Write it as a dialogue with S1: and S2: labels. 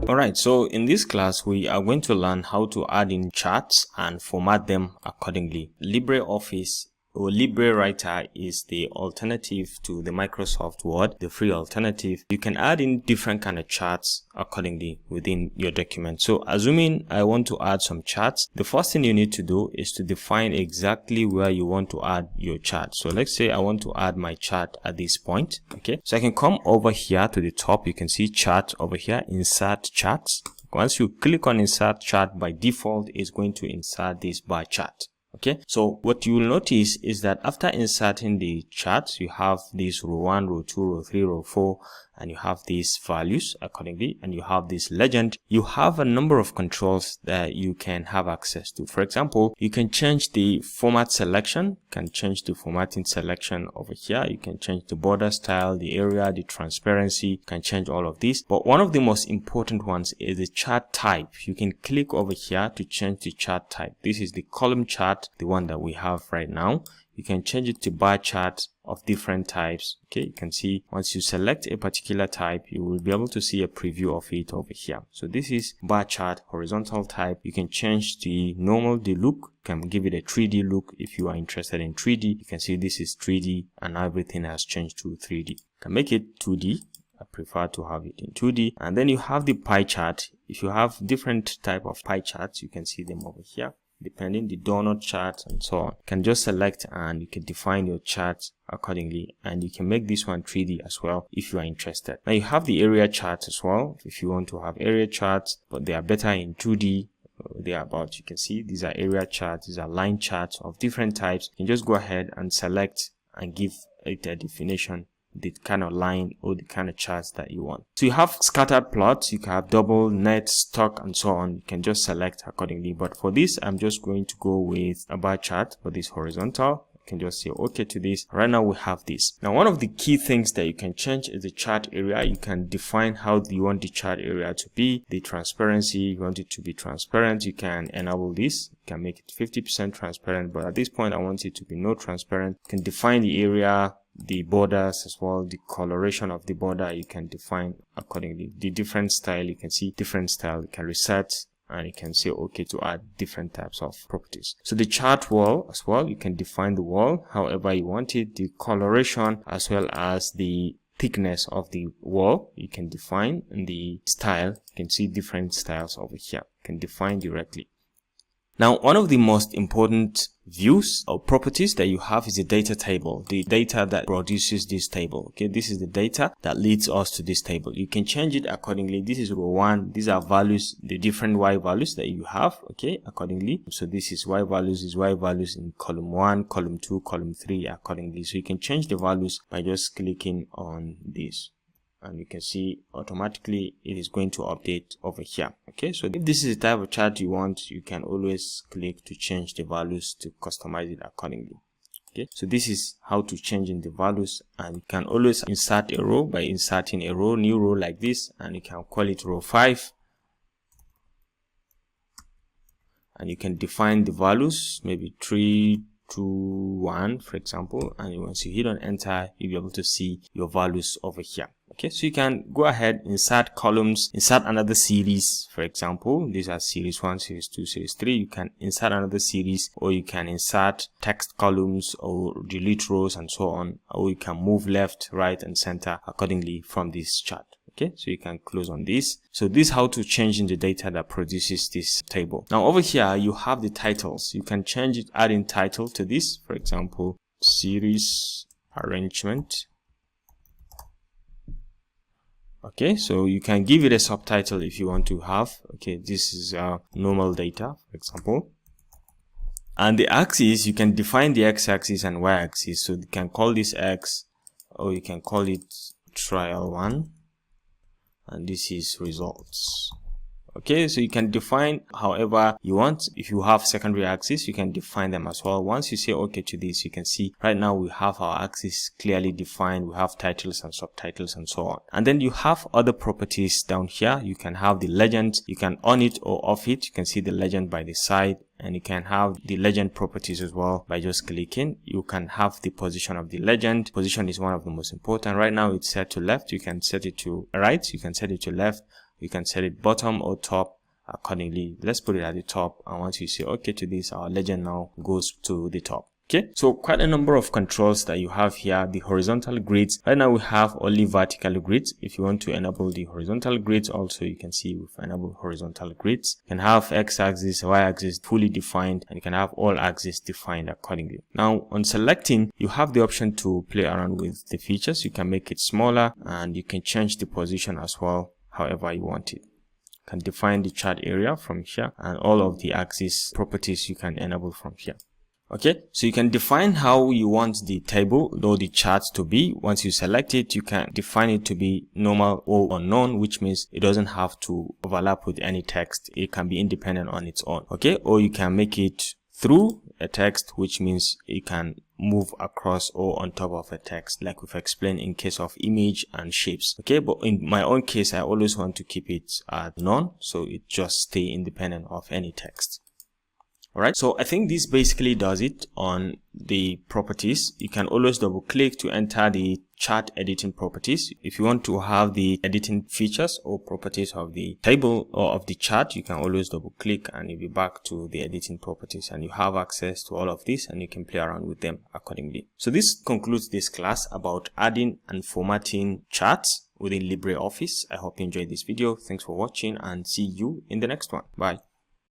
S1: Alright, so in this class we are going to learn how to add in charts and format them accordingly. LibreOffice or LibreWriter is the alternative to the Microsoft Word, the free alternative. You can add in different kind of charts accordingly within your document. So assuming I want to add some charts, the first thing you need to do is to define exactly where you want to add your chart. So let's say I want to add my chart at this point. Okay, so I can come over here to the top. You can see chart over here, insert charts. Once you click on insert chart, by default it's going to insert this bar chart. Okay, so what you will notice is that after inserting the charts, you have this row 1, row 2, row 3, row 4, and you have these values accordingly, and you have this legend. You have a number of controls that you can have access to. For example, you can change the format selection, can change the formatting selection over here. You can change the border style, the area, the transparency, you can change all of these. But one of the most important ones is the chart type. You can click over here to change the chart type. This is the column chart, the one that we have right now. You can change it to bar chart of different types. Okay, you can see once you select a particular type, you will be able to see a preview of it over here. So this is bar chart, horizontal type. You can change the normal, the look. You can give it a 3D look if you are interested in 3D. You can see this is 3D and everything has changed to 3D. You can make it 2D. I prefer to have it in 2D. And then you have the pie chart. If you have different type of pie charts, you can see them over here. Depending the donut chart and so on, you can just select and you can define your chart accordingly, and you can make this one 3D as well if you are interested. Now you have the area chart as well if you want to have area charts, but they are better in 2D. They are about, you can see these are area charts, these are line charts of different types. You can just go ahead and select and give it a definition, the kind of line or the kind of charts that you want. So you have scattered plots, you can have double, net, stock, and so on. You can just select accordingly. But for this, I'm just going to go with a bar chart for this horizontal. You can just say okay to this. Right now we have this. Now one of the key things that you can change is the chart area. You can define how you want the chart area to be. The transparency, you want it to be transparent. You can enable this. You can make it 50% transparent, but at this point I want it to be no transparent. You can define the area, the borders as well, the coloration of the border you can define accordingly. The different style, you can see different style. You can reset and you can say okay to add different types of properties. So the chart wall as well, you can define the wall however you want it, the coloration as well as the thickness of the wall you can define, and the style, you can see different styles over here, you can define directly. Now, one of the most important views or properties that you have is the data table, the data that produces this table. Okay, this is the data that leads us to this table. You can change it accordingly. This is row 1. These are values, the different Y values that you have, okay, accordingly. So this is Y values in column 1, column 2, column 3 accordingly. So you can change the values by just clicking on this. And you can see automatically it is going to update over here. Okay, so if this is the type of chart you want, you can always click to change the values to customize it accordingly. Okay, so this is how to change in the values, and you can always insert a row by inserting a row, new row like this, and you can call it row 5. And you can define the values, maybe 3, 2, 1 for example, and once you hit on enter, you'll be able to see your values over here. Okay, so you can go ahead, insert columns, insert another series. For example, these are series 1, series 2, series 3. You can insert another series, or you can insert text columns or delete rows and so on, or you can move left, right, and center accordingly from this chart. Okay, so you can close on this. So this is how to change in the data that produces this table. Now over here you have the titles. You can change it, add in title to this. For example, series arrangement. Okay, so you can give it a subtitle if you want to have. Okay, this is normal data, for example. And the axis, you can define the x-axis and y-axis. So you can call this x, or you can call it trial 1. And this is results. Okay, so you can define however you want. If you have secondary axis, you can define them as well. Once you say okay to this, you can see right now we have our axis clearly defined. We have titles and subtitles and so on. And then you have other properties down here. You can have the legend. You can on it or off it. You can see the legend by the side. And you can have the legend properties as well by just clicking. You can have the position of the legend. Position is one of the most important. Right now it's set to left. You can set it to right. You can set it to left. You can set it bottom or top accordingly. Let's put it at the top, and once you say okay to this, our legend now goes to the top. Okay, so quite a number of controls that you have here. The horizontal grids, right now we have only vertical grids. If you want to enable the horizontal grids also, you can see we've enabled horizontal grids. You can have x-axis, y-axis fully defined, and you can have all axes defined accordingly. Now on selecting, you have the option to play around with the features. You can make it smaller, and you can change the position as well however you want it. You can define the chart area from here, and all of the axis properties you can enable from here. Okay, so you can define how you want the table or the chart to be. Once you select it, you can define it to be normal or unknown, which means it doesn't have to overlap with any text. It can be independent on its own. Okay, or you can make it through a text, which means it can move across or on top of a text, like we've explained in case of image and shapes. Okay, but in my own case, I always want to keep it at none, so it just stay independent of any text. Alright, so I think this basically does it on the properties. You can always double click to enter the chart editing properties. If you want to have the editing features or properties of the table or of the chart, you can always double click and you'll be back to the editing properties, and you have access to all of this and you can play around with them accordingly. So this concludes this class about adding and formatting charts within LibreOffice. I hope you enjoyed this video. Thanks for watching and see you in the next one. Bye.